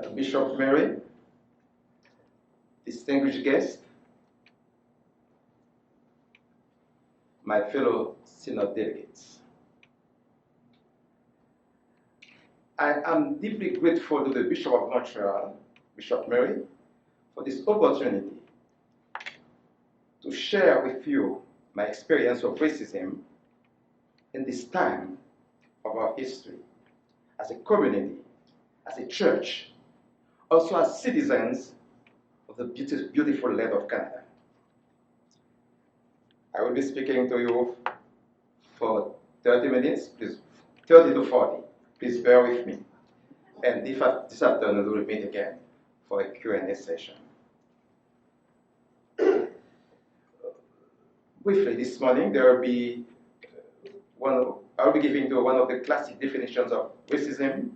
Bishop Mary, distinguished guest, my fellow Synod delegates. I am deeply grateful to the Bishop of Montreal, Bishop Mary, for this opportunity to share with you my experience of racism in this time of our history, as a community, as a church, also as citizens of the beautiful land of Canada. I will be speaking to you for 30 minutes, please, 30 to 40. Please bear with me. And this afternoon we will meet again for a Q&A session. Briefly, this morning I'll be giving you one of the classic definitions of racism,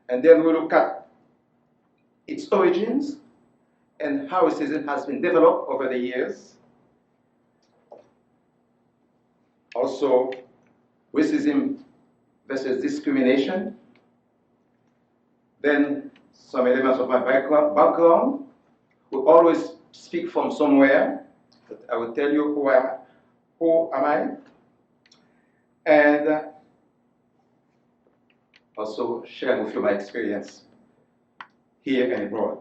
and then we'll look at its origins and how racism has been developed over the years. Also, racism versus discrimination. Then some elements of my background. We always speak from somewhere, but I will tell you who am I, and also share with you my experience here and abroad.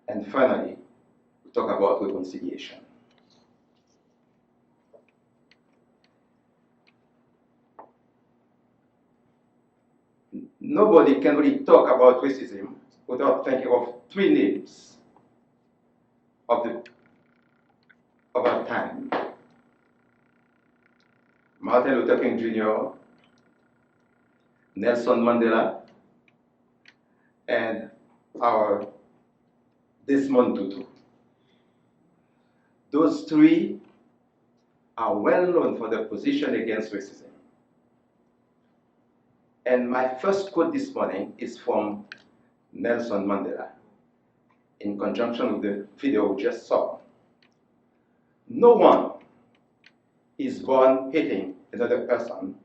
And finally, we talk about reconciliation. Nobody can really talk about racism without thinking of three names of our time: Martin Luther King Jr., Nelson Mandela, and our Desmond Tutu. Those three are well known for their position against racism. And my first quote this morning is from Nelson Mandela, in conjunction with the video we just saw. No one is born hating another person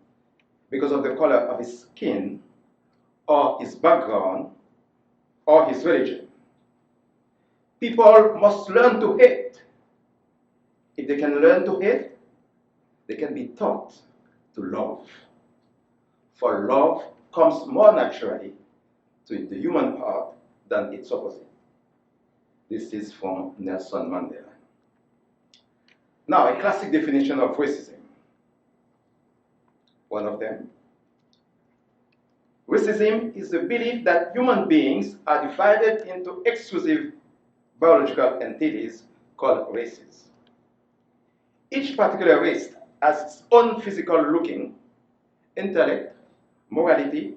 because of the color of his skin, or his background, or his religion. People must learn to hate. If they can learn to hate, they can be taught to love. For love comes more naturally to the human heart than its opposite. This is from Nelson Mandela. Now, a classic definition of racism. One of them. Racism is the belief that human beings are divided into exclusive biological entities called races. Each particular race has its own physical looking, intellect, morality,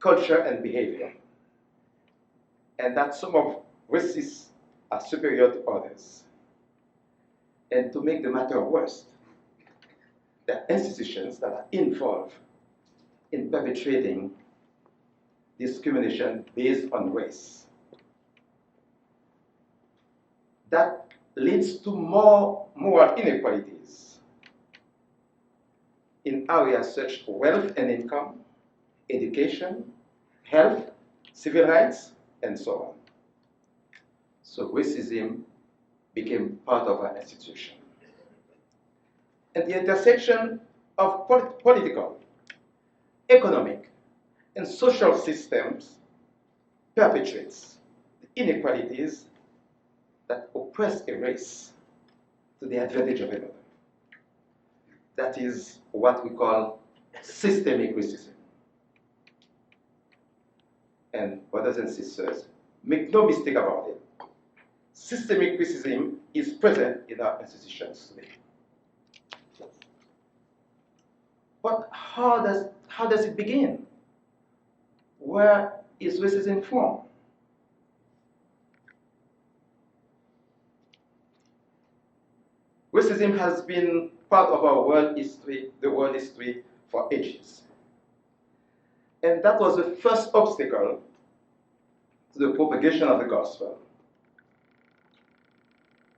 culture, and behavior, and that some of races are superior to others. And to make the matter worse, there are institutions that are involved in perpetrating discrimination based on race. That leads to more moral inequalities in areas such as wealth and income, education, health, civil rights, and so on. So racism became part of our institution. And the intersection of political, economic, and social systems perpetuates the inequalities that oppress a race to the advantage of another. That is what we call systemic racism. And brothers and sisters, make no mistake about it. Systemic racism is present in our institutions today. But how does it begin? Where is racism from? Racism has been part of our world history, the world history, for ages. And that was the first obstacle to the propagation of the gospel.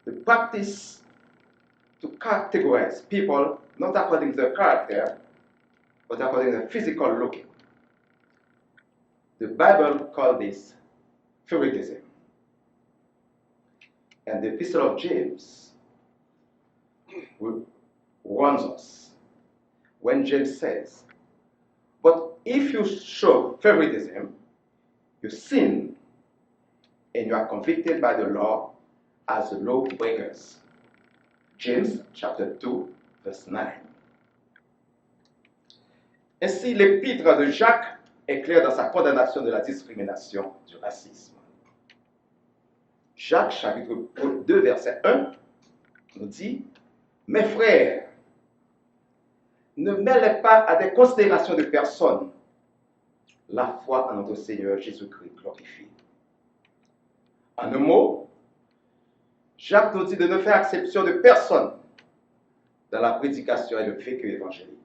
The practice to categorize people not according to their character, but according to their physical looking. The Bible calls this favoritism. And the Epistle of James warns us when James says, "But if you show favoritism, you sin, and you are convicted by the law as lawbreakers." James chapter 2, verse 9. Ainsi, l'épître de Jacques est clair dans sa condamnation de la discrimination, du racisme. Jacques chapitre 2, verset 1 nous dit, « Mes frères, ne mêlez pas à des considérations de personnes la foi en notre Seigneur Jésus-Christ glorifié. » En un mot, Jacques nous dit de ne faire exception de personne dans la prédication et le vécu évangélique.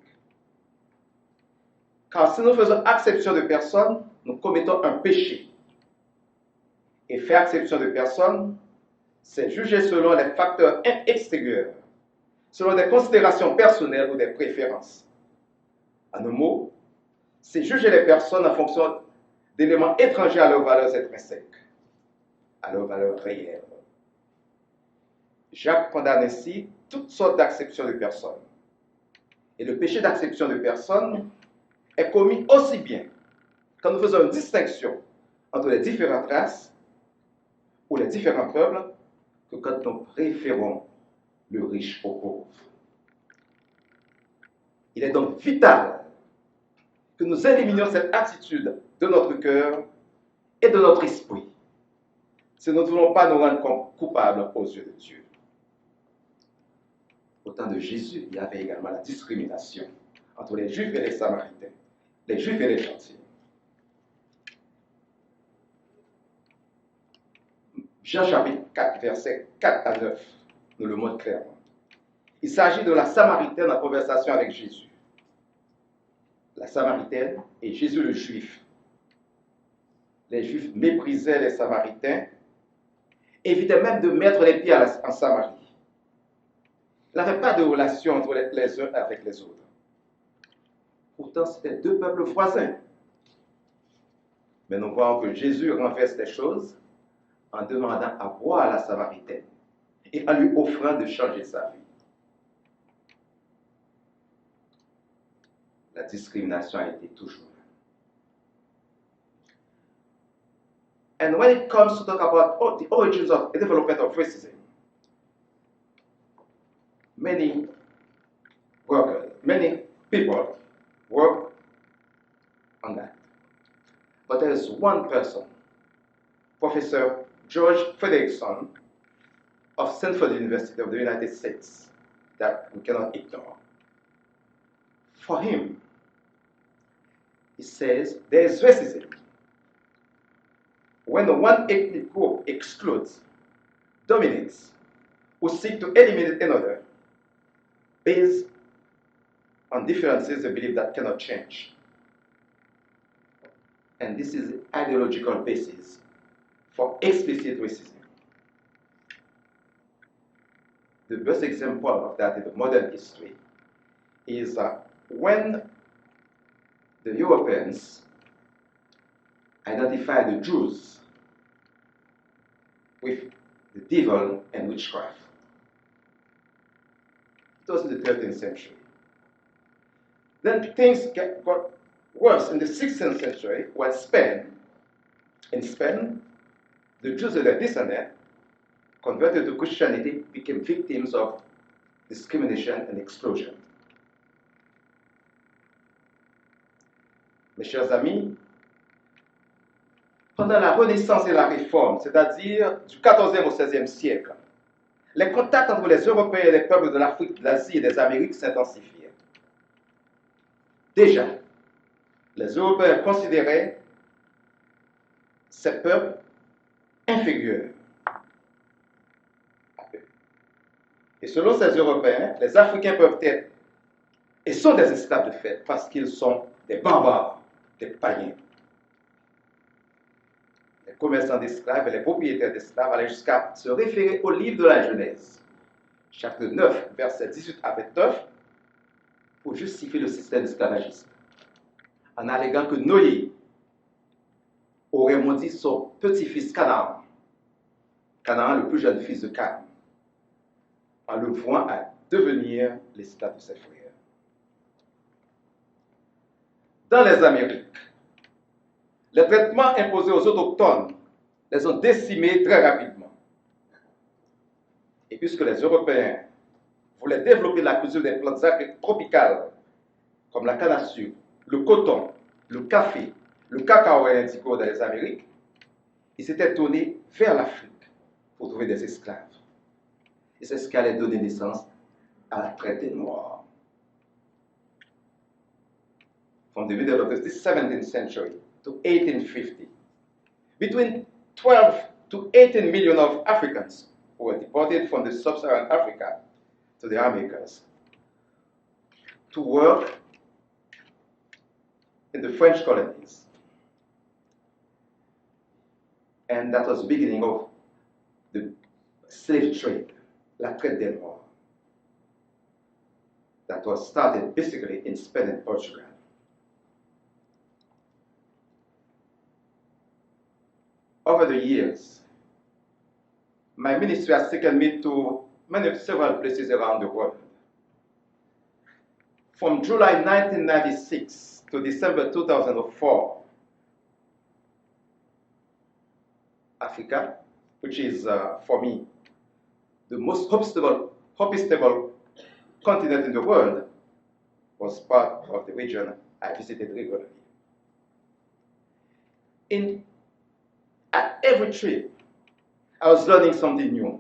Car si nous faisons exception de personne, nous commettons un péché. Et faire exception de personne, c'est juger selon les facteurs extérieurs, selon des considérations personnelles ou des préférences. En un mot, c'est juger les personnes en fonction d'éléments étrangers à leurs valeurs intrinsèques, à leurs valeurs réelles. Jacques condamne ainsi toutes sortes d'acceptions de personnes. Et le péché d'acception de personnes est commis aussi bien quand nous faisons une distinction entre les différentes races ou les différents peuples que quand nous préférons le riche au pauvre. Il est donc vital que nous éliminions cette attitude de notre cœur et de notre esprit si nous ne voulons pas nous rendre coupables aux yeux de Dieu. Au temps de Jésus, il y avait également la discrimination entre les Juifs et les Samaritains, les Juifs et les gentils. Jean chapitre 4, versets 4 à 9, nous le montre clairement. Il s'agit de la Samaritaine en conversation avec Jésus. La Samaritaine et Jésus le Juif. Les Juifs méprisaient les Samaritains, évitaient même de mettre les pieds en Samarie. Il n'y avait pas de relation entre les uns avec les autres. Pourtant, c'était deux peuples voisins. Mais nous voyons que Jésus renverse les choses en demandant à boire à la Samaritaine et en lui offrant de changer sa vie. La discrimination a été toujours là. And when it comes to talk about the origins of the development of racism, many people work on that. But there is one person, Professor George Frederickson of Stanford University of the United States, that we cannot ignore. For him, he says there is racism when one ethnic group excludes, dominates, or seeks to eliminate another based on differences they believe that cannot change. And this is the ideological basis for explicit racism. The best example of that in the modern history is when the Europeans identified the Jews with the devil and witchcraft. It was in the 13th century. Then things got worse in the 16th century when in Spain, the Jews and their descendants converted to Christianity became victims of discrimination and exclusion. Mes chers amis, pendant la Renaissance et la Réforme, c'est-à-dire du XIVe au XVIe siècle, les contacts entre les Européens et les peuples de l'Afrique, de l'Asie et des Amériques s'intensifièrent. Déjà, les Européens considéraient ces peuples inférieurs à eux. Et selon ces Européens, les Africains peuvent être et sont des esclaves de fait parce qu'ils sont des barbares, des païens. Les commerçants d'esclaves et les propriétaires d'esclaves allaient jusqu'à se référer au livre de la Genèse, chapitre 9, versets 18 à 29, pour justifier le système esclavagiste, en alléguant que Noé aurait maudit son petit-fils Canaan, Canaan le plus jeune fils de Cam, en le vouant à devenir l'esclave de ses frères. Dans les Amériques, les traitements imposés aux autochtones les ont décimés très rapidement. Et puisque les Européens voulaient développer la culture des plantes tropicales comme la canne à sucre, le coton, le café, le cacao et l'indigo dans les Amériques, ils s'étaient tournés vers l'Afrique pour trouver des esclaves. Et c'est ce qui allait donner naissance à la traite des Noirs. From the middle of the 17th century to 1850, between 12 to 18 million of Africans were deported from the sub-Saharan Africa to the Americas to work in the French colonies. And that was the beginning of the slave trade, la traite des Noirs, that was started basically in Spain and Portugal. Over the years, my ministry has taken me to several places around the world. From July 1996 to December 2004, Africa, which is, for me, the most hospitable continent in the world, was part of the region I visited regularly. At every trip, I was learning something new.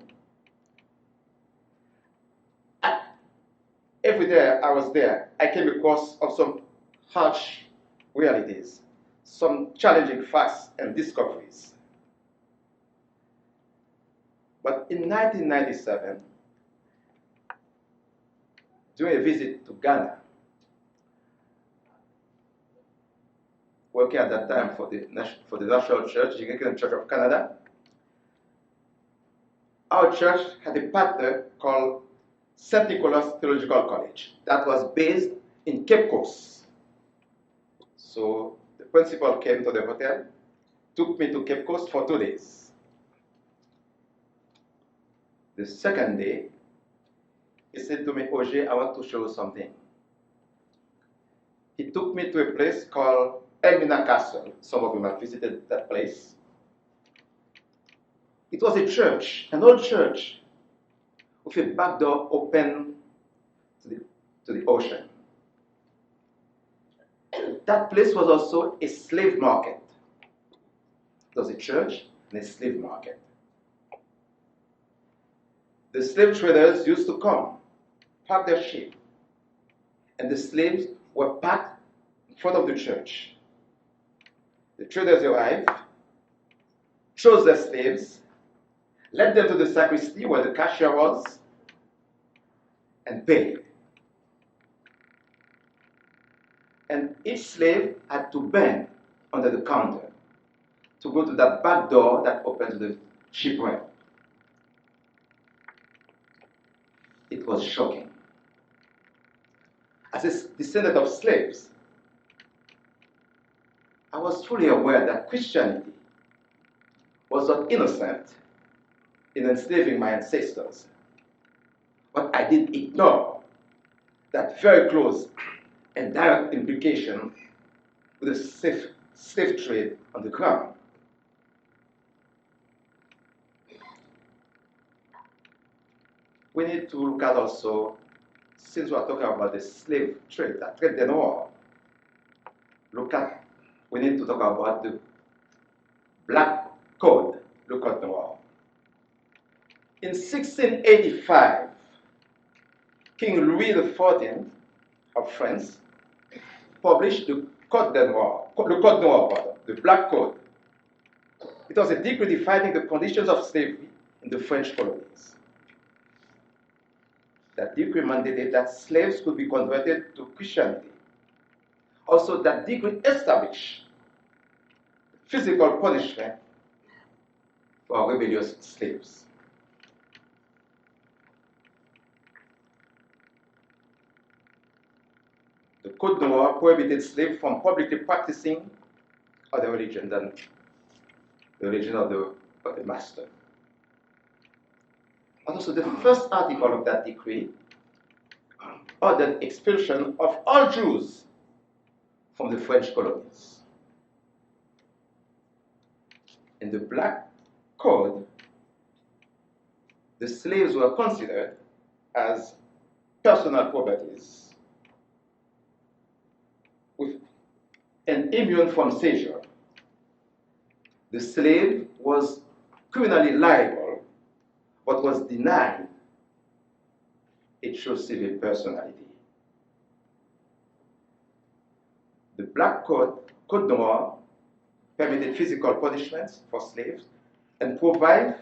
Every day I was there, I came across some harsh realities, some challenging facts and discoveries. But in 1997, during a visit to Ghana, working at that time for the National Church, the Anglican Church of Canada, our church had a partner called St. Nicholas Theological College that was based in Cape Coast. So the principal came to the hotel, took me to Cape Coast for 2 days. The second day, he said to me, Oje, I want to show you something. He took me to a place called Elmina Castle. Some of you have visited that place. It was a church, an old church, with a back door open to the ocean. That place was also a slave market. It was a church and a slave market. The slave traders used to come, park their ship, and the slaves were packed in front of the church. The traders arrived, chose their slaves, led them to the sacristy where the cashier was, and paid. And each slave had to bend under the counter to go to that back door that opened to the shipwreck. It was shocking. As a descendant of slaves, I was fully aware that Christianity was not innocent in enslaving my ancestors. But I did ignore that very close and direct implication with the slave trade on the ground. We need to look at also, since we are talking about the slave trade, that trade des Noirs, we need to talk about the Black Code, le Code Noir. In 1685, King Louis XIV of France published the Code Noir, the Black Code. It was a decree defining the conditions of slavery in the French colonies. That decree mandated that slaves could be converted to Christianity. Also, that decree established physical punishment for rebellious slaves. The Code Noir prohibited slaves from publicly practicing other religions than the religion of the master. And also the first article of that decree ordered expulsion of all Jews from the French colonies. In the Black Code, the slaves were considered as personal properties and immune from seizure. The slave was criminally liable, but was denied its true civil personality. The Black Code, Code Noir, permitted physical punishments for slaves and provides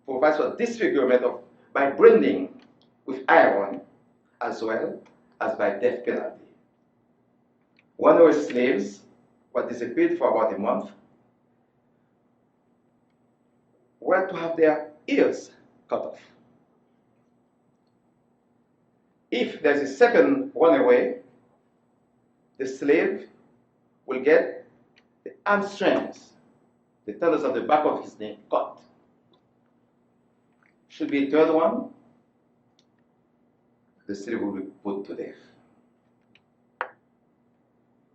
for disfigurement by branding with iron, as well as by death penalty. Runaway slaves were disappeared for about a month were to have their ears cut off. If there's a second runaway, the slave will get the hamstrings, the tendons of the back of his neck cut. Should be a third one, the slave will be put to death.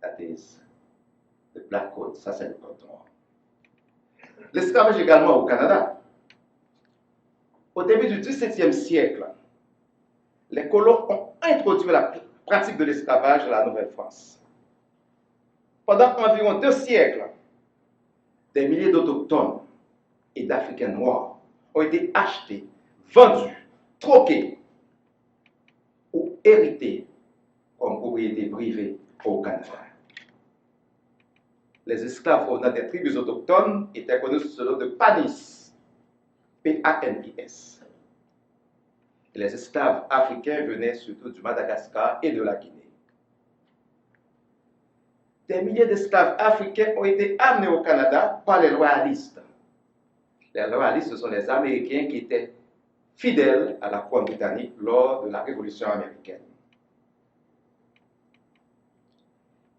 That is the Black Code, ça c'est le code noir. L'esclavage également au Canada. Au début du XVIIe siècle, les colons ont introduit la pratique de l'esclavage à la Nouvelle-France. Pendant environ 2 siècles, des milliers d'autochtones et d'Africains noirs ont été achetés, vendus, troqués ou hérités comme propriété privée au Canada. Les esclaves provenant des tribus autochtones étaient connus sous le nom de panis, P-A-N-I-S. Et les esclaves africains venaient surtout du Madagascar et de la Guinée. Des milliers d'esclaves africains ont été amenés au Canada par les loyalistes. Les loyalistes, ce sont les Américains qui étaient fidèles à la couronne britannique lors de la Révolution américaine.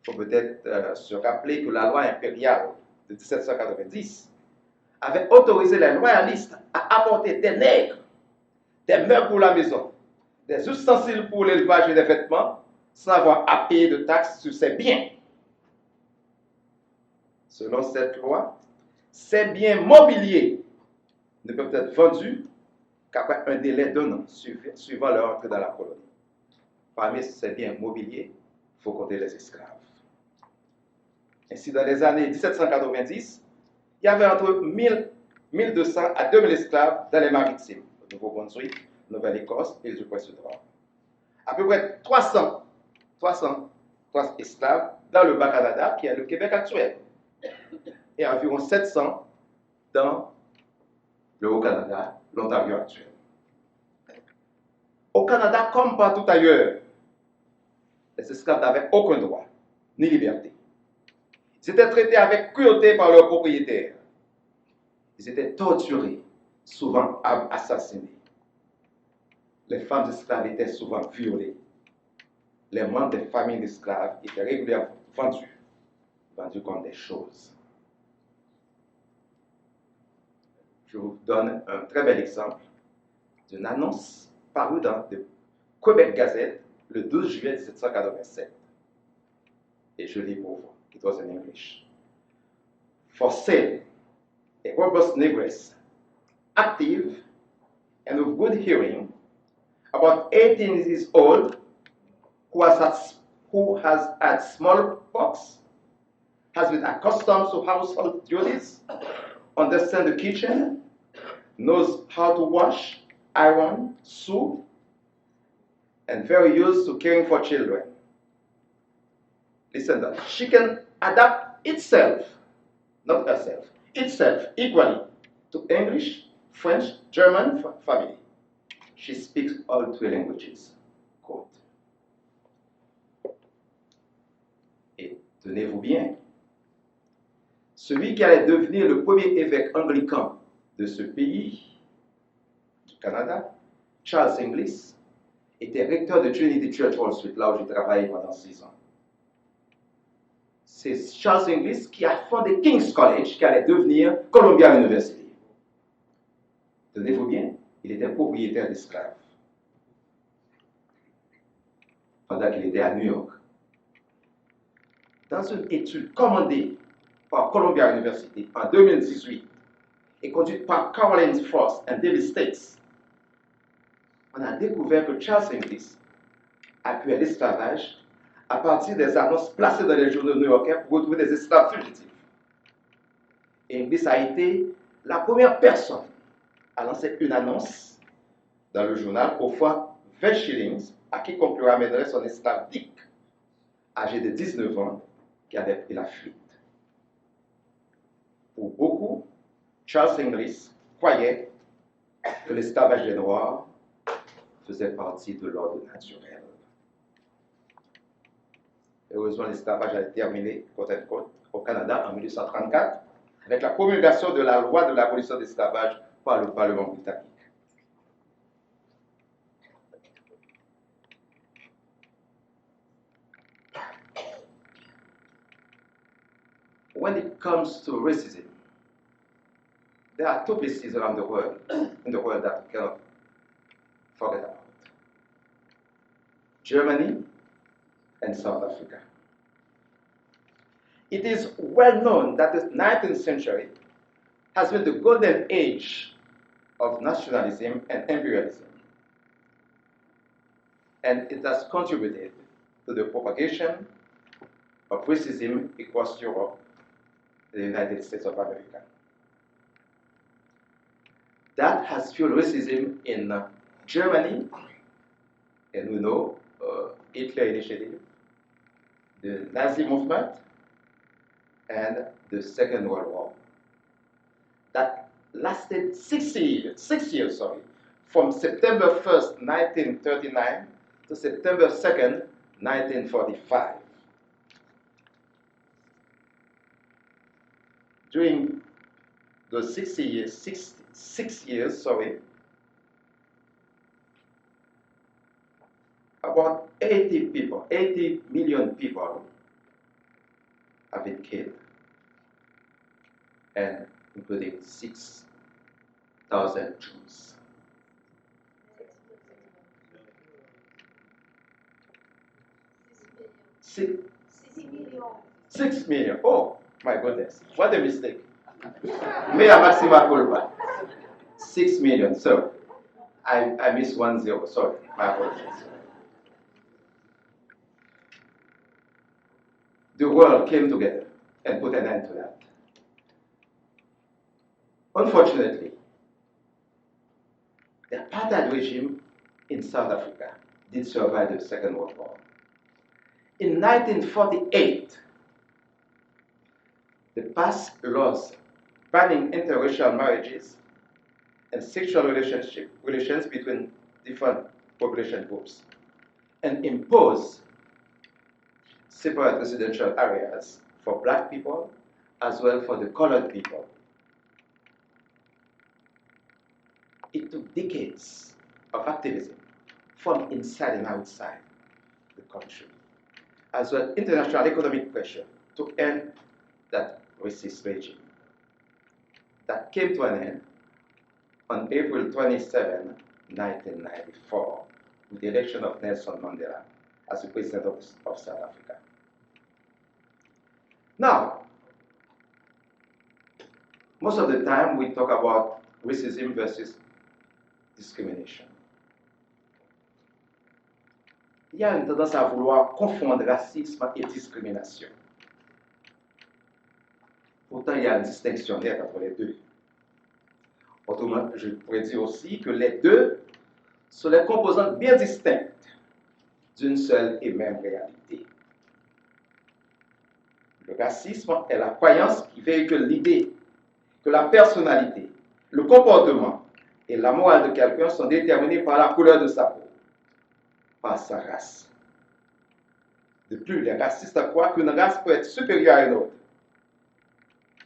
Il faut peut-être se rappeler que la loi impériale de 1790 avait autorisé les loyalistes à apporter des nègres, des meubles pour la maison, des ustensiles pour l'élevage et des vêtements, sans avoir à payer de taxes sur ces biens. Selon cette loi, ces biens mobiliers ne peuvent être vendus qu'après un délai d'un an suivant leur entrée dans la colonie. Parmi ces biens mobiliers, il faut compter les esclaves. Ainsi, dans les années 1790, il y avait entre 1200 à 2000 esclaves dans les maritimes, au Nouveau-Brunswick, Nouvelle-Écosse et du Pointe-du-Nord. À peu près 300 esclaves dans le Bas-Canada, qui est le Québec actuel, et environ 700 dans le Haut-Canada, l'Ontario actuel. Au Canada, comme partout ailleurs, les esclaves n'avaient aucun droit, ni liberté. Ils étaient traités avec cruauté par leurs propriétaires. Ils étaient torturés, souvent assassinés. Les femmes esclaves étaient souvent violées. Les membres des familles d'esclaves étaient régulièrement vendus comme des choses. Je vous donne un très bel exemple d'une annonce parue dans le Québec Gazette le 12 juillet 1787. Et je lis pour vous. It was in English. For sale, a robust negress, active and of good hearing, about 18 years old, who has had smallpox, has been accustomed to household duties, understands the kitchen, knows how to wash, iron, sew, and very used to caring for children. Listen, that she can adapt itself, not herself, itself equally to English, French, German family. She speaks all 3 languages. Quote. Et tenez-vous bien, celui qui allait devenir le premier évêque anglican de ce pays, du Canada, Charles Inglis, était recteur de Trinity Church Hall Street, là où j'ai travaillé pendant 6 ans. c'est Charles Inglis qui a fondé King's College, qui allait devenir Columbia University. Tenez-vous bien, il était propriétaire d'esclaves pendant qu'il était à New York. Dans une étude commandée par Columbia University en 2018 et conduite par Caroline Frost et David States, on a découvert que Charles Inglis appuyait l'esclavage à partir des annonces placées dans les journaux new-yorkais pour retrouver des esclaves fugitifs. Inglis a été la première personne à lancer une annonce dans le journal offrant 20 shillings à quiconque lui ramènerait son esclave Dick, âgé de 19 ans, qui avait pris la fuite. Pour beaucoup, Charles Inglis croyait que l'esclavage des Noirs faisait partie de l'ordre naturel. Heureusement, l'esclavage a été terminé, côte à côte, au Canada en 1834, avec la promulgation de la loi de l'abolition de l'esclavage par le Parlement britannique. When it comes to racism, there are two places around the world, in the world that we cannot forget about. Germany and South Africa. It is well known that the 19th century has been the golden age of nationalism and imperialism, and it has contributed to the propagation of racism across Europe, the United States of America. That has fueled racism in Germany, and we know Hitler Initiative, the Nazi movement, and the Second World War. That lasted 6 years, from September 1st, 1939 to September 2nd, 1945. During those 6 years, about 80 million people have been killed, and including 6,000 Jews. Six million. Oh my goodness! What a mistake. Mea maxima culpa. 6 million. So I missed 1 0. Sorry, my apologies. The world came together and put an end to that. Unfortunately, the apartheid regime in South Africa did survive the Second World War. In 1948, they passed laws banning interracial marriages and sexual relations between different population groups, and imposed separate residential areas for black people as well for the colored people. It took decades of activism from inside and outside the country, as well as international economic pressure to end that racist regime. That came to an end on April 27, 1994, with the election of Nelson Mandela as the president of South Africa. Now, most of the time we talk about racism versus discrimination. Il y a une tendance à vouloir confondre racisme et discrimination. Pourtant, il y a une distinction nette entre les deux. Autrement, je pourrais dire aussi que les deux sont les composantes bien distinctes d'une seule et même réalité. Le racisme est la croyance qui véhicule l'idée que la personnalité, le comportement et la morale de quelqu'un sont déterminés par la couleur de sa peau, par sa race. De plus, les racistes croient qu'une race peut être supérieure à une autre.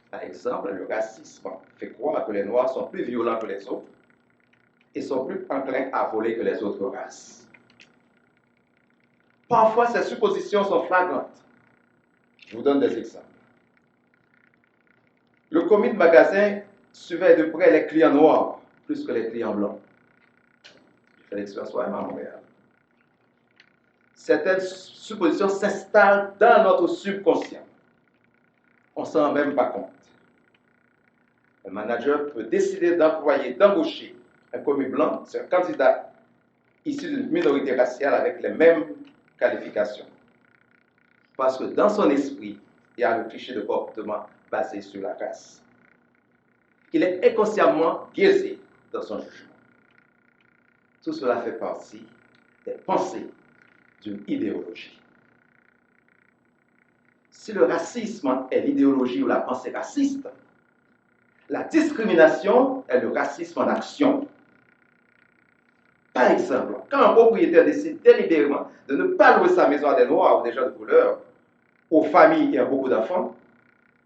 Par exemple, le racisme fait croire que les Noirs sont plus violents que les autres et sont plus enclins à voler que les autres races. Parfois, ces suppositions sont flagrantes. Je vous donne des exemples. Le commis de magasin suivait de près les clients noirs plus que les clients blancs. J'ai fait l'expérience à Montréal. Certaines suppositions s'installent dans notre subconscient. On ne s'en rend même pas compte. Un manager peut décider d'embaucher un commis blanc, c'est un candidat issu d'une minorité raciale avec les mêmes qualifications. Parce que dans son esprit, il y a le cliché de comportement basé sur la race. Il est inconsciemment biaisé dans son jugement. Tout cela fait partie des pensées d'une idéologie. Si le racisme est l'idéologie ou la pensée raciste, la discrimination est le racisme en action. Par exemple, quand un propriétaire décide délibérément de ne pas louer sa maison à des noirs ou des gens de couleur, aux familles et à beaucoup d'enfants,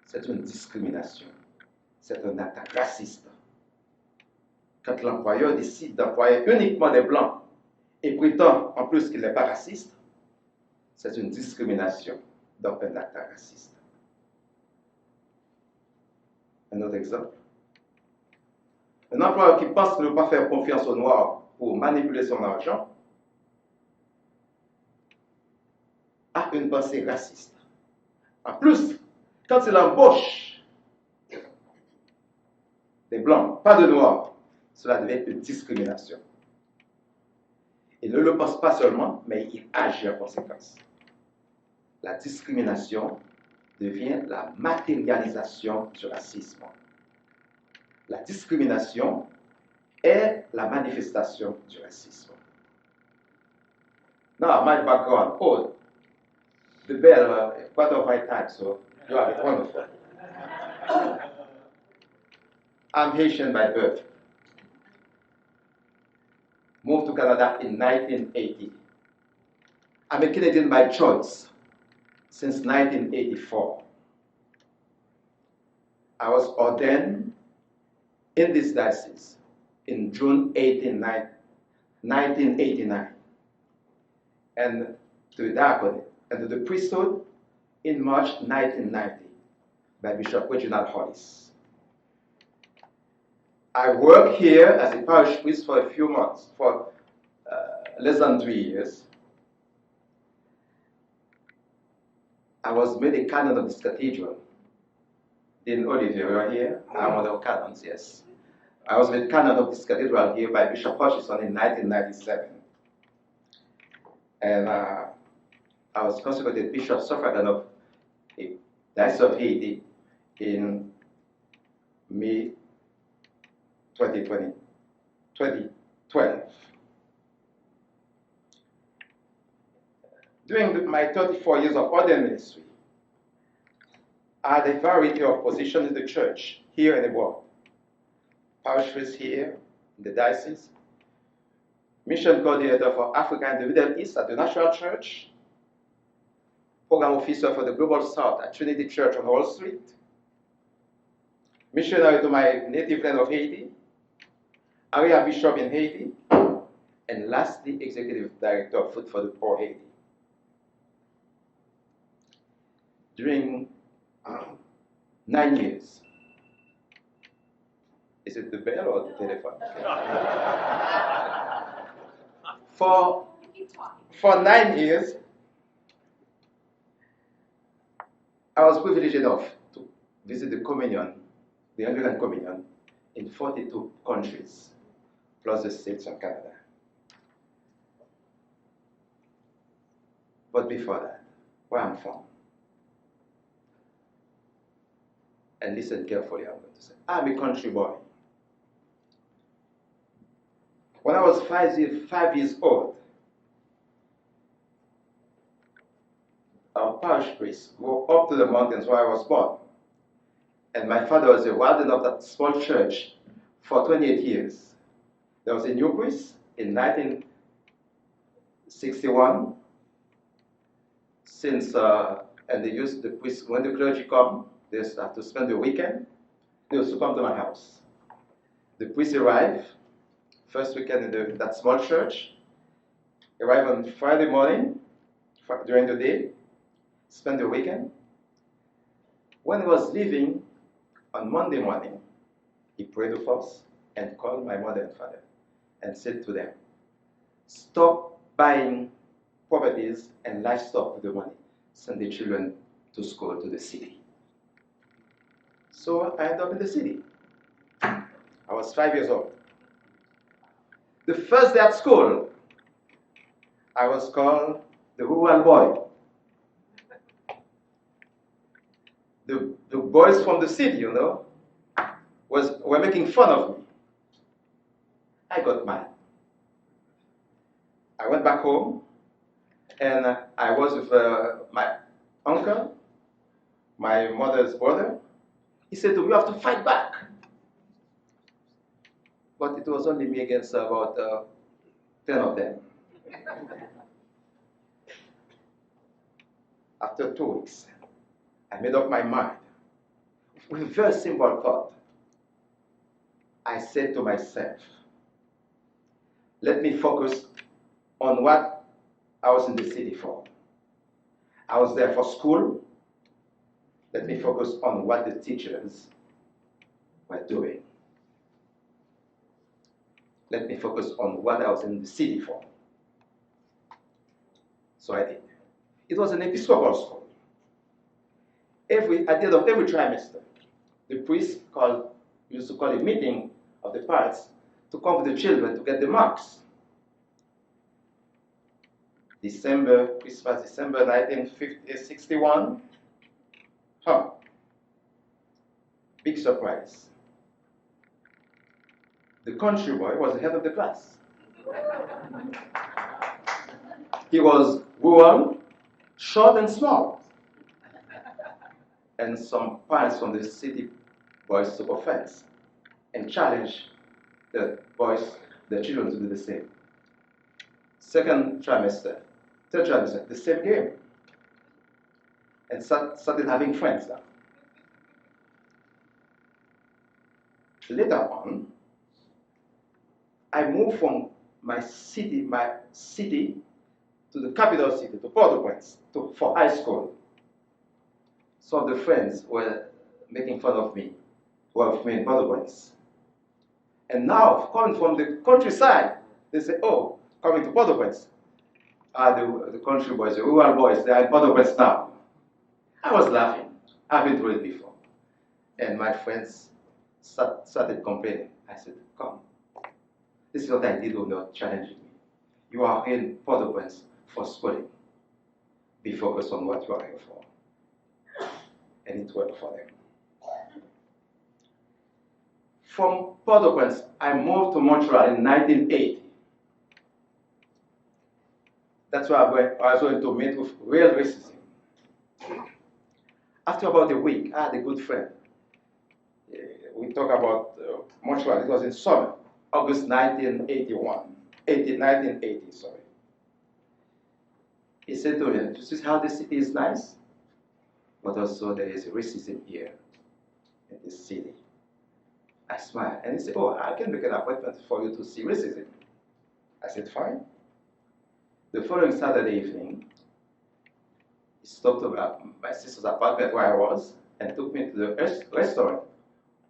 c'est une discrimination. C'est un acte raciste. Quand l'employeur décide d'employer uniquement des blancs et prétend en plus qu'il n'est pas raciste, c'est une discrimination, donc un acte raciste. Un autre exemple. Un employeur qui pense ne pas faire confiance aux noirs pour manipuler son argent a une pensée raciste. En plus, quand il embauche des blancs, pas de noirs, cela devient une discrimination. Il ne le pense pas seulement, mais il agit en conséquence. La discrimination devient la matérialisation du racisme. La discrimination est la manifestation du racisme. Now, my background, the bell, part of my time, so you are wonderful. I'm Haitian by birth. Moved to Canada in 1980. I'm a Canadian by choice since 1984. I was ordained in this diocese in June 1989, and to the diaconate and to the priesthood in March 1990 by Bishop Reginald Hollis. I worked here as a parish priest for a few months, for less than 3 years. I was made a canon of this cathedral. Dean Olivier, you are here? I'm one of the canons, yes. I was made canon of this cathedral here by Bishop Hutchison in 1997. And I was consecrated Bishop Suffragan of the Diocese of Haiti in May 2012. During my 34 years of ordained ministry, I had a variety of positions in the church, here and abroad. Parish priest here in the diocese, mission coordinator for Africa and the Middle East at the National Church, program officer for the Global South at Trinity Church on Wall Street, missionary to my native land of Haiti, area bishop in Haiti, and lastly, executive director of Food for the Poor Haiti. During 9 years, is it the bell or the telephone? For 9 years, I was privileged enough to visit the communion, the Anglican Communion, in 42 countries, plus the States and Canada. But before that, where I'm from, and listen carefully, I'm going to say, I'm a country boy. When I was 5 years old, our parish priest go up to the mountains where I was born. And my father was a warden of that small church for 28 years. There was a new priest in 1961. And they used the priest, when the clergy come, they have to spend the weekend. They used to come to my house. The priest arrived, first weekend in that small church, arrived on Friday morning, during the day, spend the weekend, When he was leaving on Monday morning, he prayed with us and called my mother and father and said to them, stop buying properties and livestock with the money. Send the children to school, to the city. So I ended up in the city. I was 5 years old. The first day at school, I was called the rural boy. The boys from the city, you know, were making fun of me. I got mad. I went back home, and I was with my uncle, my mother's brother. He said to me, you have to fight back. But it was only me against about 10 of them. After 2 weeks, I made up my mind with a very simple thought. I said to myself, let me focus on what I was in the city for. I was there for school. Let me focus on what the teachers were doing. Let me focus on what I was in the city for. So I did. It was an Episcopal school. At the end of every trimester, the priest used to call a meeting of the parents to come with the children to get the marks. Christmas, December 1961. Big surprise. The country boy was the head of the class. He was rural, short and small. And some parents from the city boys took offense and challenged the children to do the same. Third trimester, the same game. And started having friends now. Later on, I moved from my city to the capital city, to Port-au-Prince, for high school. Some of the friends were making fun of me, who were with me in Port-au-Prince. And now, coming from the countryside, they say, oh, coming to Port-au-Prince. The country boys, the rural boys, they are in Port-au-Prince now. I was laughing. I've been through it before. And my friends started complaining. I said, come. This is what I did when they were challenging me. You are in Port-au-Prince for schooling. Be focused on what you are here for. And it worked for them. From Port-au-Prince, I moved to Montreal in 1980. That's where I was going to meet with real racism. After about a week, I had a good friend. We talk about Montreal. It was in summer, August 1980, sorry. He said to me, you see how the city is nice? But also there is racism here in this city. I smiled, and he said, oh, I can make an appointment for you to see racism. I said, fine. The following Saturday evening, he stopped at my sister's apartment where I was and took me to the restaurant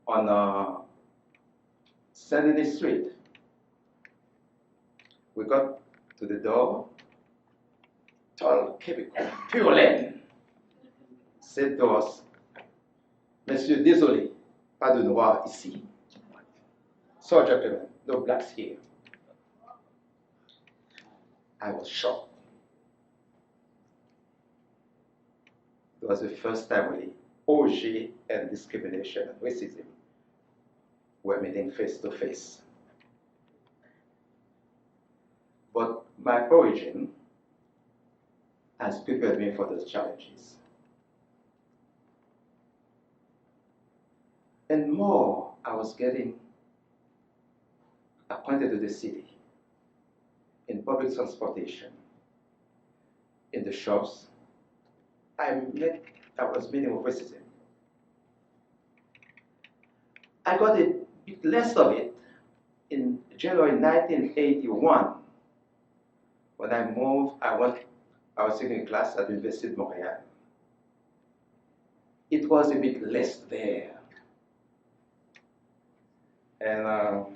on Saint Denis Street. We got to the door. Tall Québécois, pure laine, said to us, Monsieur, désolé, pas de noirs ici. So, gentlemen, no blacks here. I was shocked. It was the first time really OG and discrimination and racism were meeting face to face. But my origin has prepared me for those challenges. And more, I was getting acquainted with the city, in public transportation, in the shops. I was meeting with racism. I got a bit less of it in January 1981. When I moved, I was taking a class at the University of Montreal. it was a bit less there. And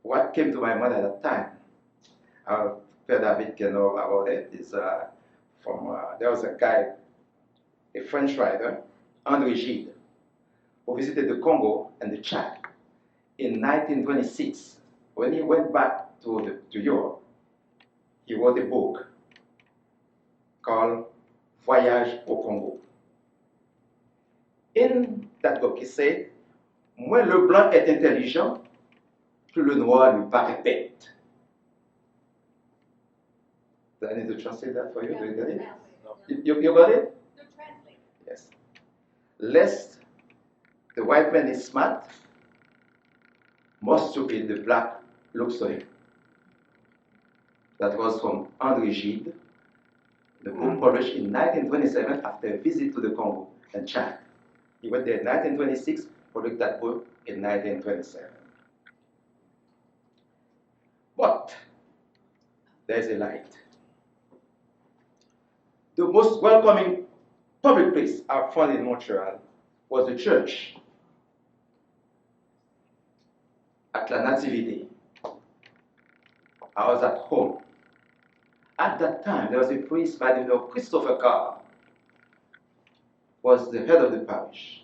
what came to my mind at that time, Père David can know about it, is there was a guy, a French writer, André Gide, who visited the Congo and the Chad in 1926. When he went back to Europe, he wrote a book called Voyage au Congo. In that book, he said, moins le blanc est intelligent, plus le noir lui paraît bête. Do I need to translate that for you? Yeah. Do you get it? No. You got it? No, translate. Yes. Lest the white man is smart, more stupid the black looks to him. That was from André Gide, the book published in 1927 after a visit to the Congo and Chad. He went there in 1926, published that book in 1927. But there's a light. The most welcoming public place I found in Montreal was the church at La Nativité. I was at home. At that time, there was a priest by the name of Christopher Carr, was the head of the parish.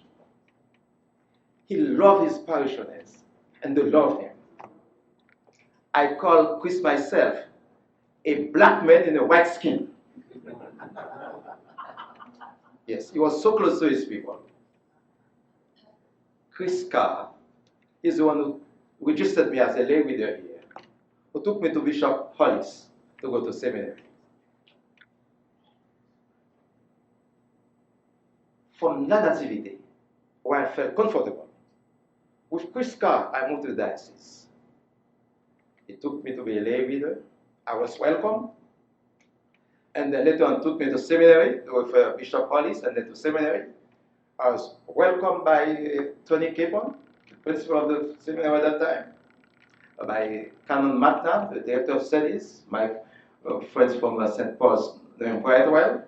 He loved his parishioners, and they loved him. I call Chris myself a black man in a white skin. Yes, he was so close to his people. Chris Carr is the one who registered me as a lay reader here, who took me to Bishop Hollis to go to seminary. From La Nativité, where I felt comfortable, with Chris Carr, I moved to the diocese. He took me to be a lay reader. I was welcome. And then later on took me to seminary with Bishop Hollis, and then to seminary. I was welcomed by Tony Capon, the principal of the seminary at that time, by Canon Matna, the director of studies, my friends from St. Paul's know him quite well.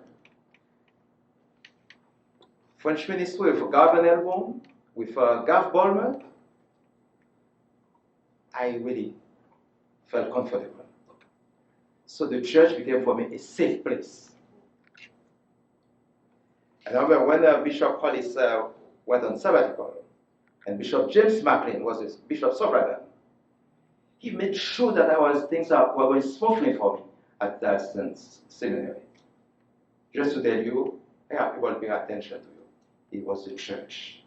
French ministry with Garvin Elbom, with Gav Bolmer. I really felt comfortable. So the church became for me a safe place. And I remember when Bishop Hollis went on sabbatical, and Bishop James Macklin was his bishop suffragan, he made sure that things were going smoothly for me at that seminary. Just to tell you, yeah, people pay attention to you. It was the church.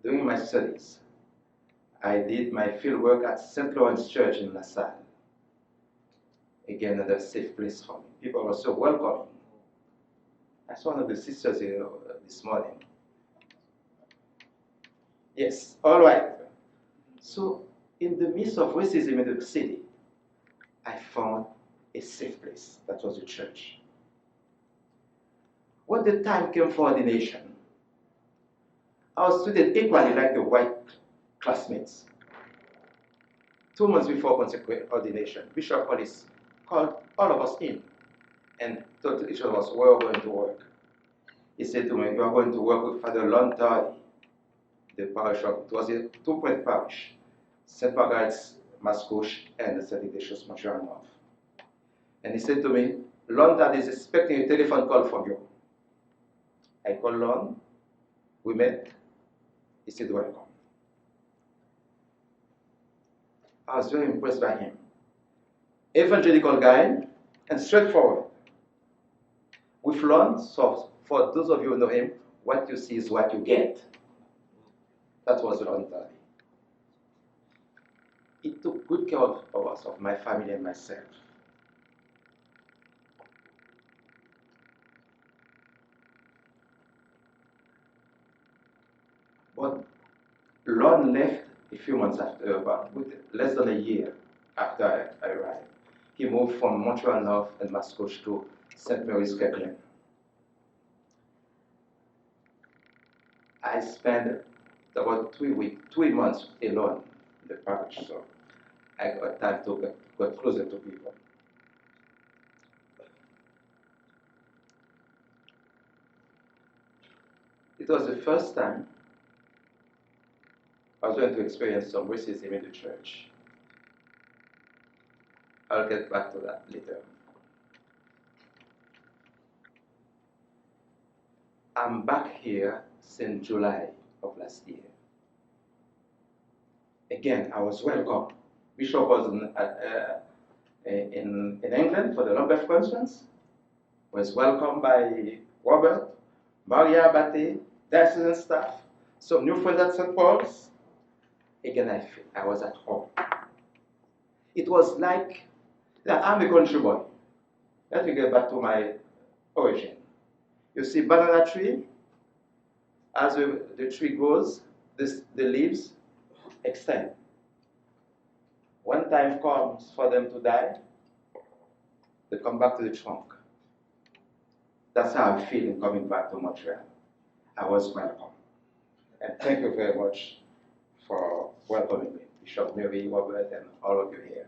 During my studies, I did my field work at St. Lawrence Church in LaSalle. Again, another safe place for me. People were so welcoming. That's one of the sisters here this morning. Yes, all right. So, in the midst of racism in the city, I found a safe place. That was the church. When the time came for ordination, I was treated equally like the white classmates. 2 months before ordination, Bishop Hollis called all of us in and told each of us where we were going to work. He said to me, "You are going to work with Father Lontardi, the parish of, it was a two-point parish, St. Margaret's, Mascouche, and St. Ignatius, Montreal North." And he said to me, "Lontardi is expecting a telephone call from you." I called Lon, we met, he said, "Welcome." I was very impressed by him. Evangelical guy and straightforward. With Lon, so for those of you who know him, what you see is what you get. That was Lontardi. He took good care of us, of my family and myself. But Lon left a few months after, about less than a year after I arrived. He moved from Montreal North and Mascouche to St. Mary's Kirkland. I spent about 3 months alone in the parish, so I got time to get closer to people. It was the first time I was going to experience some racism in the church. I'll get back to that later. I'm back here since July of last year. Again, I was welcome. Bishop was in England for the Lambeth Conference, was welcomed by Robert, Maria Abate, diocesan staff, some new friends at St. Paul's. Again, I was at home. It was like that I'm a country boy. Let me get back to my origin. You see, banana tree, as the tree grows, the leaves extend. When time comes for them to die, they come back to the trunk. That's how I feel in coming back to Montreal. I was welcome. And thank you very much for welcoming me, Bishop Mary, Robert, and all of you here.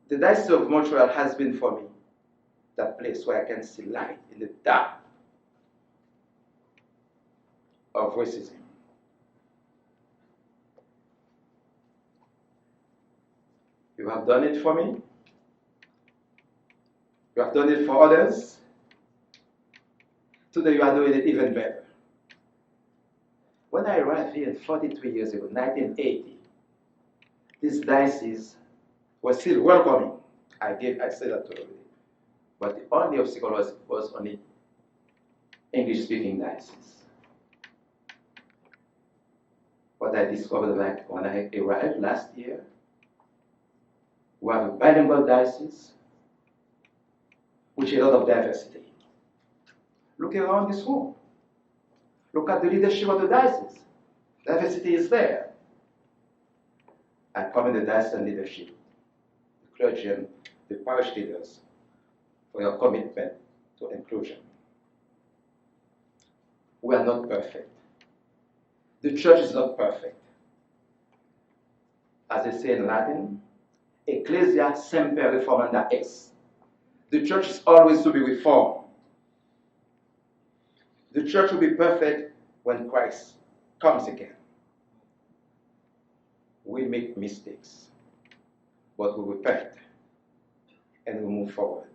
The Diocese of Montreal has been for me that place where I can see light in the dark of racism. You have done it for me. You have done it for others. Today you are doing it even better. When I arrived here 43 years ago, 1980, this diocese was still welcoming. I said that to everybody. But the only obstacle was only English-speaking diocese. What I discovered when I arrived last year, we have a bilingual diocese with a lot of diversity. Look around this room. Look at the leadership of the diocese. Diversity is there. I commend the diocesan leadership, the clergy and the parish leaders for your commitment to inclusion. We are not perfect. The church is not perfect. As they say in Latin, Ecclesia semper reformanda est. The church is always to be reformed. The church will be perfect when Christ comes again. We make mistakes, but we repent and we move forward.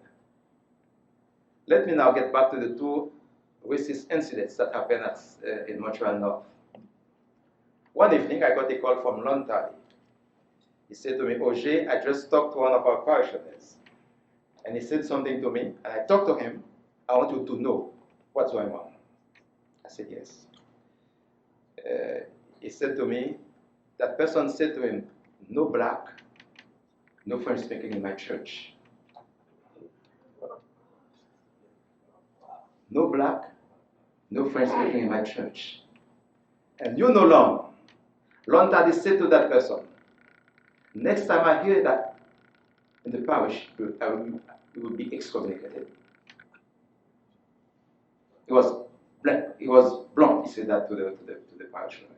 Let me now get back to the two racist incidents that happened in Montreal North. One evening, I got a call from Lontari. He said to me, Auger, I just talked to one of our parishioners. And he said something to me, and I talked to him. I want you to know what's going on. I said, yes. He said to me, that person said to him, no black, no French speaking in my church. No black, no French speaking in my church. And you know Lontari said to that person, next time I hear that in the parish, you will be excommunicated. He was black, he was blonde, he said that to the parishioner.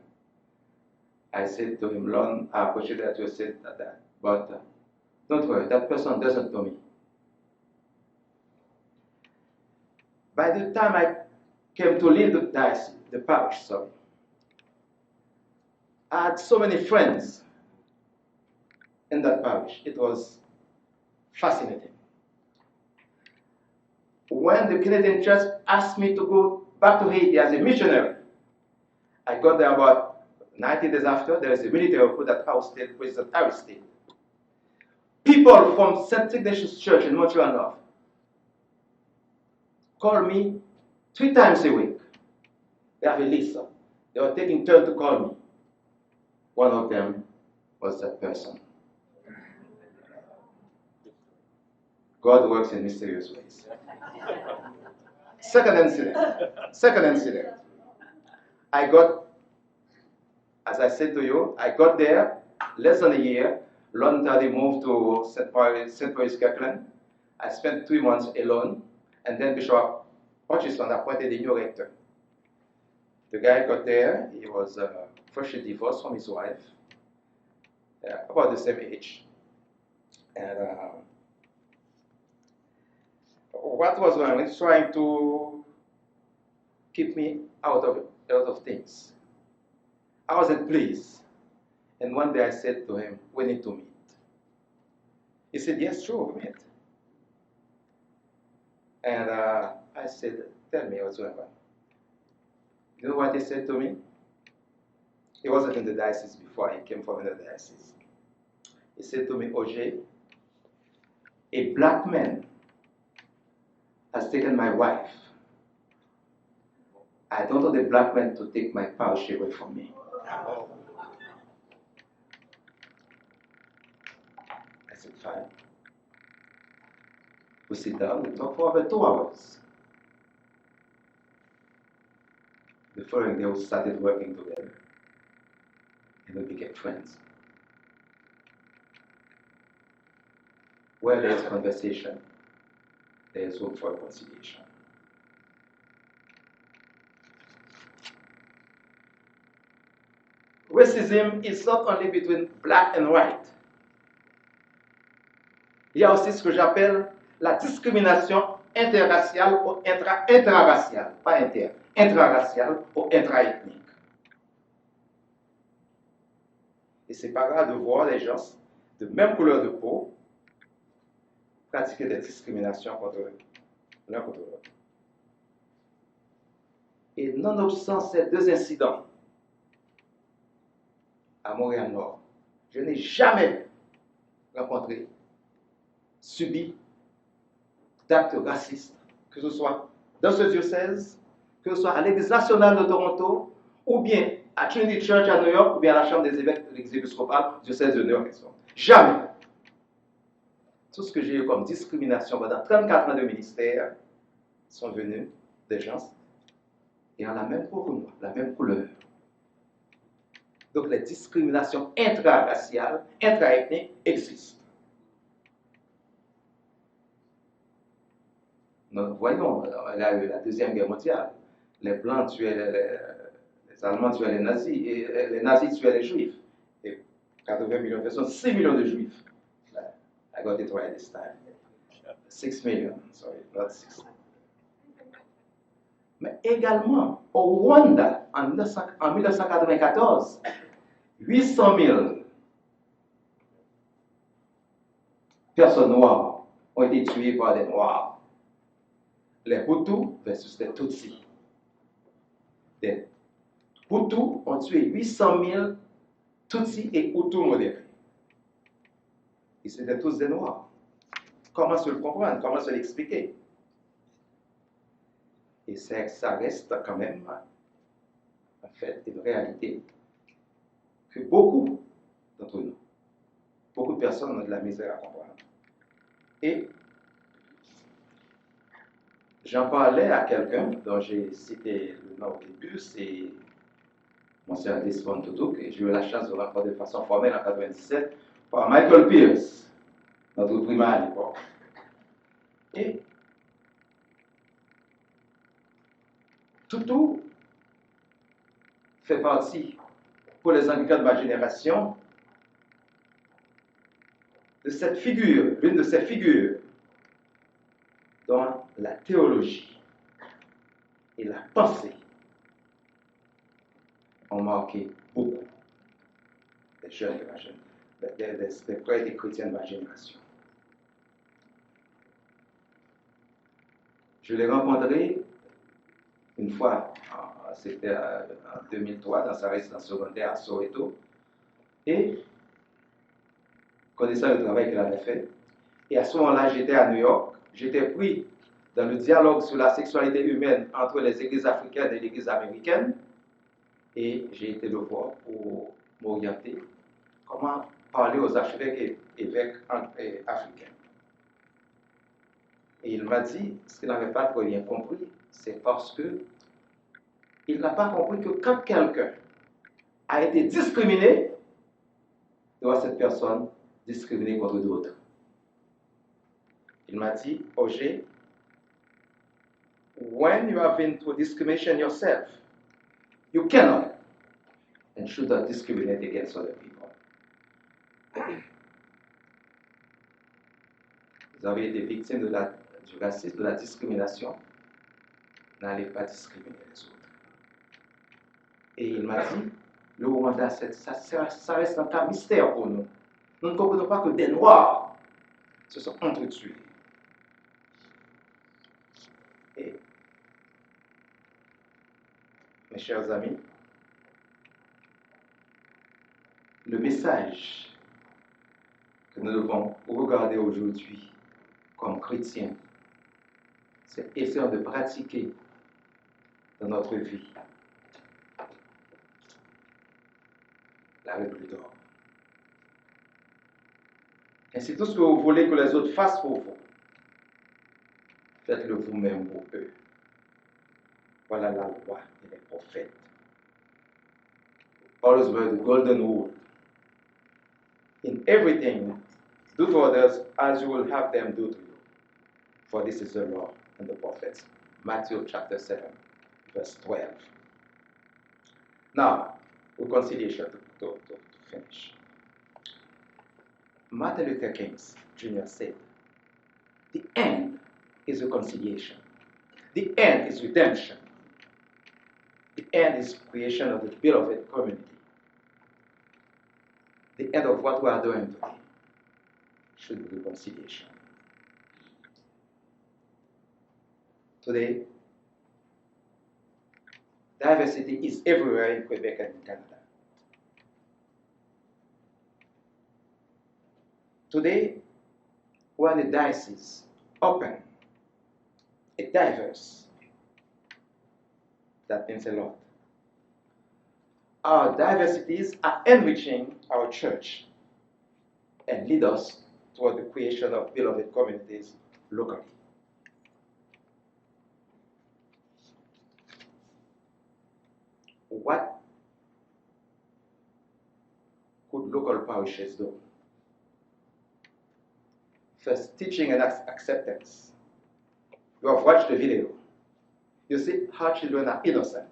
I said to him, Lon, I appreciate that you said that, but don't worry, that person doesn't know me. By the time I came to leave the parish, I had so many friends in that parish. It was fascinating. When the Canadian Church asked me to go back to Haiti as a missionary, I got there about 90 days after. There is a military coup that ousted President Aristide. People from St. Ignatius Church in Montreal North called me 3 times a week. They have a list. They were taking turns to call me. One of them was that person. God works in mysterious ways. Second incident. I got, as I said to you, I got there less than a year. Lontari moved to St. Mary's Kirkland. I spent 3 months alone, and then Bishop Hutchison appointed a new rector. The guy got there, he was freshly divorced from his wife, about the same age. And what was wrong? He's trying to keep me out of things. I wasn't pleased. And one day I said to him, we need to meet. He said, yes, sure, we meet. And I said, tell me what's going on. You know what he said to me? He wasn't in the diocese before, he came from another diocese. He said to me, OJ, a black man has taken my wife. I don't want the black man to take my pouch away from me. I said, fine. We sit down, we talk for over 2 hours. The following day, we started working together. And we became friends. Where there is conversation, there is hope for reconciliation. Racism is not only between black and white. Il y a aussi ce que j'appelle la discrimination interraciale ou intraraciale, pas intraraciale ou intraethnique. Et c'est pas grave de voir les gens de même couleur de peau pratiquer des discriminations contre l'un contre l'autre. Et nonobstant ces 2 incidents, à Montréal-Nord, je n'ai jamais rencontré, subi d'actes racistes, que ce soit dans ce diocèse, que ce soit à l'Église nationale de Toronto, ou bien à Trinity Church à New York, ou bien à la Chambre des évêques de l'Église épiscopale du diocèse de New York. Jamais. Tout ce que j'ai eu comme discrimination pendant 34 ans de ministère sont venus des gens ayant la même peau que moi, la même couleur. Donc les discriminations intraraciales, intraethniques existent. Donc, voyons, il y a eu la Deuxième Guerre mondiale. Les Blancs tuaient les Allemands tuaient les nazis, et les nazis tuaient les Juifs. Et 80 millions de personnes, 6 millions de Juifs. I got it right this time. 6 millions, sorry, not 6. Mais également, au Rwanda, en 1994, 800 000 personnes noires ont été tuées par des Noirs. Les Hutus versus les Tutsis. Les Hutus ont tué 800 000 Tutsis et Hutus modérés. Et c'était tous des Noirs. Comment se le comprendre? Comment se l'expliquer? Et ça reste quand même, en fait, une réalité que beaucoup d'entre nous, beaucoup de personnes ont de la misère à comprendre. Et j'en parlais à quelqu'un dont j'ai cité le nom au début, c'est Monseigneur Desmond Tutu, et j'ai eu la chance de rencontrer de façon formelle en 1997 par Michael Pierce, notre primat à l'époque. Et Tutu fait partie, pour les Anglicans de ma génération, de cette figure, l'une de ces figures dont la théologie et la pensée ont marqué beaucoup des jeunes de ma génération, des prêtres et chrétiens de ma génération. Je l'ai rencontré une fois, c'était en 2003, dans sa résidence secondaire à Soweto, et connaissant le travail qu'il avait fait. Et à ce moment-là, j'étais à New York, j'étais pris dans le dialogue sur la sexualité humaine entre les églises africaines et l'église américaine, et j'ai été le voir pour m'orienter comment parler aux archevêques et évêques africains. Et il m'a dit, ce qu'il n'avait pas très bien compris, c'est parce que il n'a pas compris que quand quelqu'un a été discriminé, doit cette personne discriminer contre d'autres. Il m'a dit, OG, when you have been through discrimination yourself, you cannot and should not discriminate against other people. Vous avez été victime de la du racisme, de la discrimination, n'allez pas discriminer les autres. Et il m'a dit, le Rwanda, ça reste un cas mystère pour nous. Nous ne comprenons pas que des Noirs se sont entretués. Et, mes chers amis, le message que nous devons regarder aujourd'hui comme chrétiens, c'est essayer de pratiquer dans notre vie la règle d'or. Et c'est tout ce que vous voulez que les autres fassent pour vous. Faites-le vous-même pour eux. Voilà la loi et les prophètes. Always wear the golden rule. In everything, do to others as you will have them do to you. For this is the law and the prophets. Matthew chapter 7, verse 12. Now, reconciliation to finish. Martin Luther King Jr. said, the end is reconciliation. The end is redemption. The end is creation of the beloved community. The end of what we are doing today should be reconciliation. Today, diversity is everywhere in Quebec and in Canada. Today, when the diocese open, a diverse, that means a lot. Our diversities are enriching our church and lead us toward the creation of beloved communities locally. What could local parishes do? First, teaching and acceptance. You have watched the video. You see how children are innocent.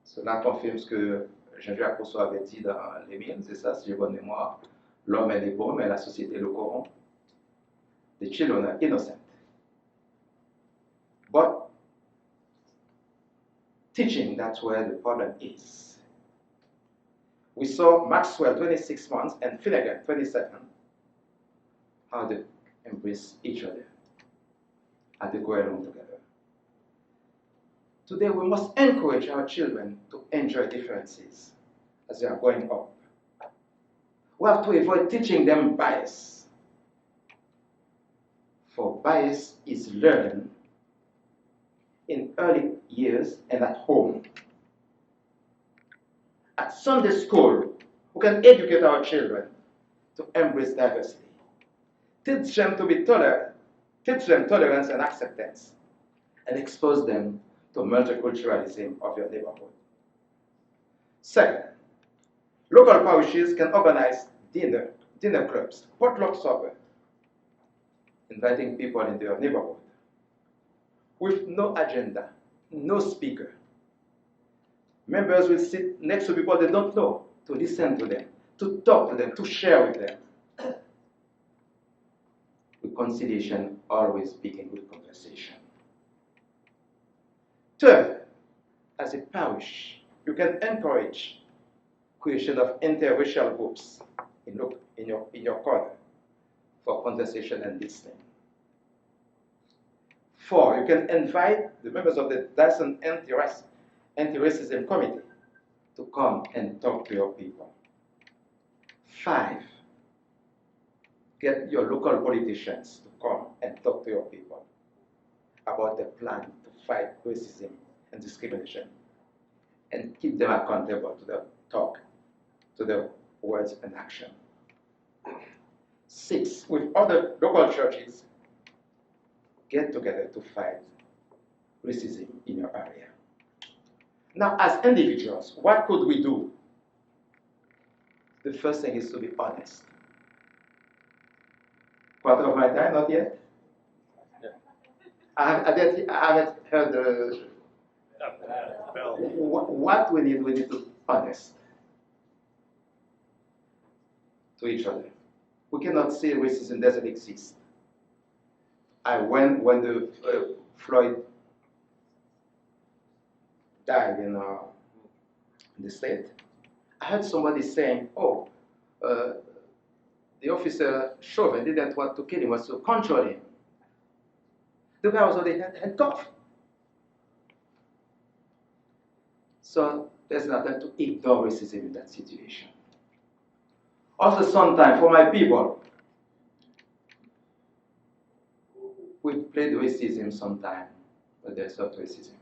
Cela confirme ce que Jean-Jacques Rousseau avait dit dans les Mines, c'est ça, si j'ai bonne mémoire. L'homme est bon, mais la société le corrompt. The children are innocent. But teaching, that's where the problem is. We saw Maxwell, 26 months, and Finnegan, 27, how they embrace each other, how they go along together. Today, we must encourage our children to enjoy differences as they are growing up. We have to avoid teaching them bias. For bias is learned in early years and at home. At Sunday school, we can educate our children to embrace diversity. Teach them to be tolerant. Teach them tolerance and acceptance. And expose them to multiculturalism of your neighborhood. Second, local parishes can organize dinner clubs, potluck supper, inviting people into your neighborhood with no agenda, no speaker. Members will sit next to people they don't know, to listen to them, to talk to them, to share with them. Reconciliation always begins with conversation. Third, as a parish, you can encourage creation of interracial groups in your corner for conversation and listening. 4, you can invite the members of the Dyson Anti-Racism Committee to come and talk to your people. 5, get your local politicians to come and talk to your people about the plan to fight racism and discrimination and keep them accountable to the talk, to the words and action. 6, with other local churches, get together to fight racism in your area. Now, as individuals, what could we do? The first thing is to be honest. Quarter of my time, not yet? Yeah. I haven't heard what we need to be honest to each other. we cannot say racism doesn't exist. When the Floyd died in the state, I heard somebody saying, "Oh, the officer Chauvin didn't want to kill him, was to control him. The guy was already handcuffed." So there's nothing to ignore racism in that situation. Also, sometimes for my people, we played racism sometimes, but there's not racism.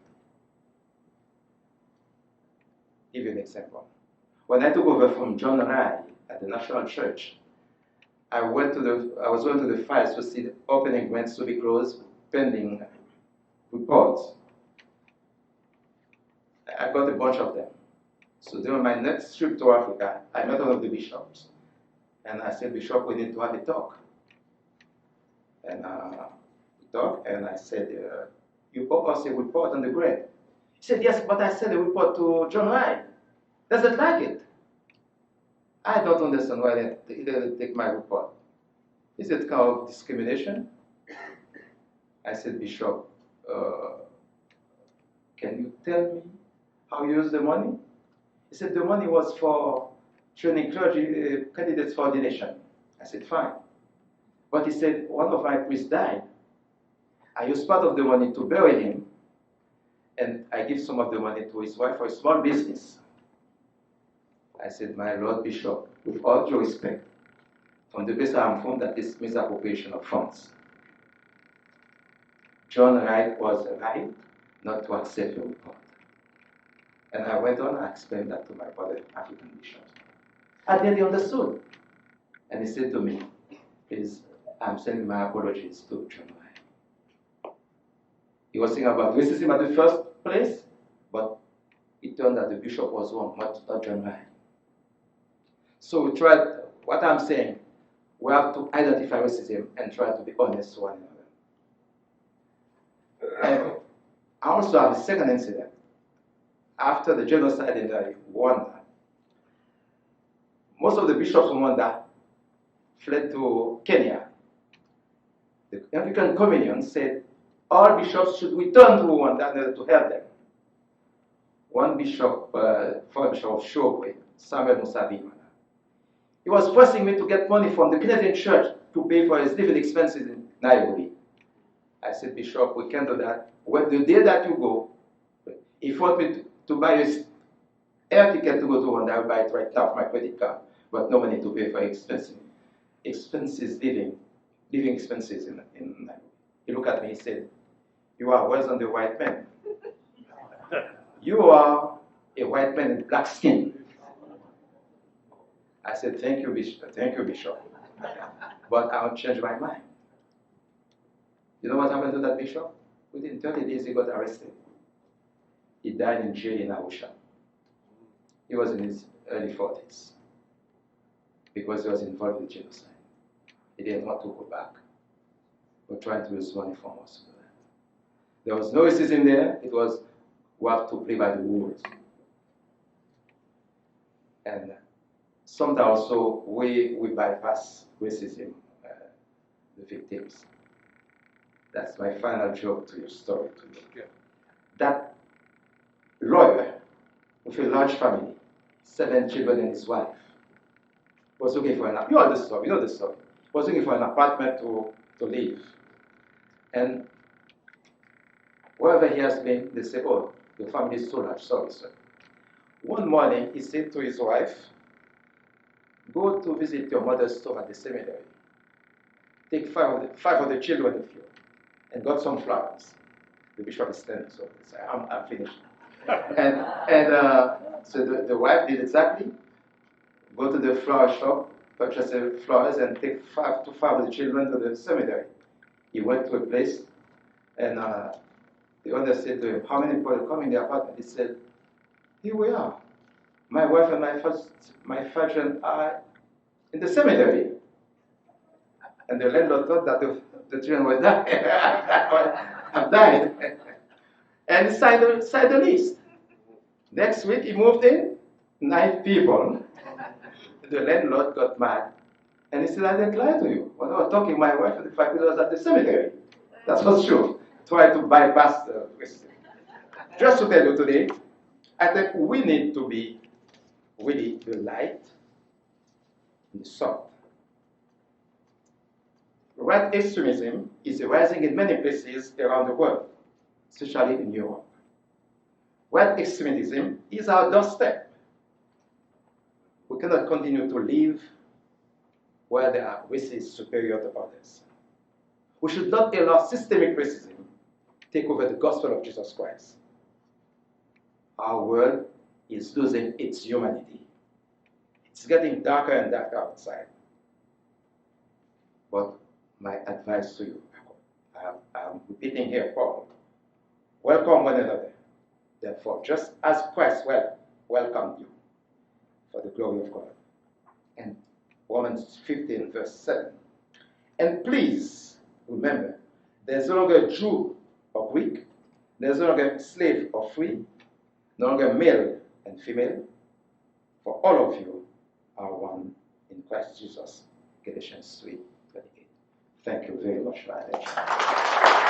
Give you an example. When I took over from John Rai at the National Church, I was going to the files to see the opening grants to be closed, pending reports. I got a bunch of them. So during my next trip to Africa, I met one of the bishops. And I said, "Bishop, we need to have a talk." And we talked, and I said, "You owe us a report on the grant." He said, "Yes, but I sent a report to John Ryan. Doesn't like it." I don't understand why he didn't take my report. Is it kind of discrimination? I said, "Bishop, can you tell me how you use the money?" He said, "The money was for training clergy candidates for ordination." I said, "Fine." But he said, "One of my priests died. I used part of the money to bury him, and I give some of the money to his wife for a small business." I said, "My Lord Bishop, with all due respect, from the place I am from, that is misappropriation of funds. John Wright was right not to accept your report." And I went on and explained that to my brother African bishops. And then he understood. And he said to me, "Please, I'm sending my apologies to John Wright." He was saying about racism at the first place, but it turned out the bishop was wrong, not John Wright. So we tried, what I'm saying, we have to identify racism and try to be honest to one another. And I also have a second incident. After the genocide in Rwanda, most of the bishops from Rwanda fled to Kenya. The African Communion said all bishops should return to Rwanda in order to help them. One bishop, former bishop of Shogwe, Samuel Musabimana, he was pressing me to get money from the Canadian church to pay for his living expenses in Nairobi. I said, "Bishop, we can't do that. When the day that you go, if you want me to buy a air ticket to go to Rwanda, I'll buy it right now with my credit card, but no money to pay for living expenses in Nairobi." He looked at me, he said, "You are worse than the white man. You are a white man in black skin." I said, "Thank you, Bishop. But I'll change my mind." You know what happened to that bishop? Within 30 days, he got arrested. He died in jail in Arusha. He was in his early 40s because he was involved in genocide. He didn't want to go back. We're trying to raise money from us. There was no racism there. It was, we have to play by the rules. And sometimes also we bypass racism, the victims. That's my final joke to your story today. Yeah. That lawyer with a large family, 7 children and his wife, was looking for you know the story. Was looking for an apartment to live. And wherever he has been, they say, "Oh, the family is so large, sorry, sir." One morning, he said to his wife, "Go to visit your mother's tomb at the cemetery. Take five of the children with you, and got some flowers." The bishop is standing, so I'm finished. So the wife did exactly. Go to the flower shop, purchase the flowers, and take five of the children to the cemetery. He went to a place, and the owner said to him, "How many people come in the apartment?" He said, "Here we are. My wife and my 5 children are in the cemetery." And the landlord thought that the children were have died. And signed the list. Next week he moved in, 9 people. The landlord got mad And he said, I didn't lie to you. When I was talking, my wife, in fact, was at the cemetery. That was true. Try to bypass the question. Just to tell you today, I think we need to be really the light and the salt. Right extremism is rising in many places around the world, especially in Europe. Right extremism is our doorstep. We cannot continue to live where there are races superior to others. We should not allow systemic racism take over the gospel of Jesus Christ. Our world is losing its humanity. It's getting darker and darker outside. But my advice to you, I'm repeating here, Paul, welcome one another. Therefore, just as Christ welcomed you for the glory of God. And Romans 15, verse 7. And please remember, there's no longer Jew or Greek, there's no longer slave or free, no longer male and female, for all of you are one in Christ Jesus. Galatians 3:28. Thank you very much for attention.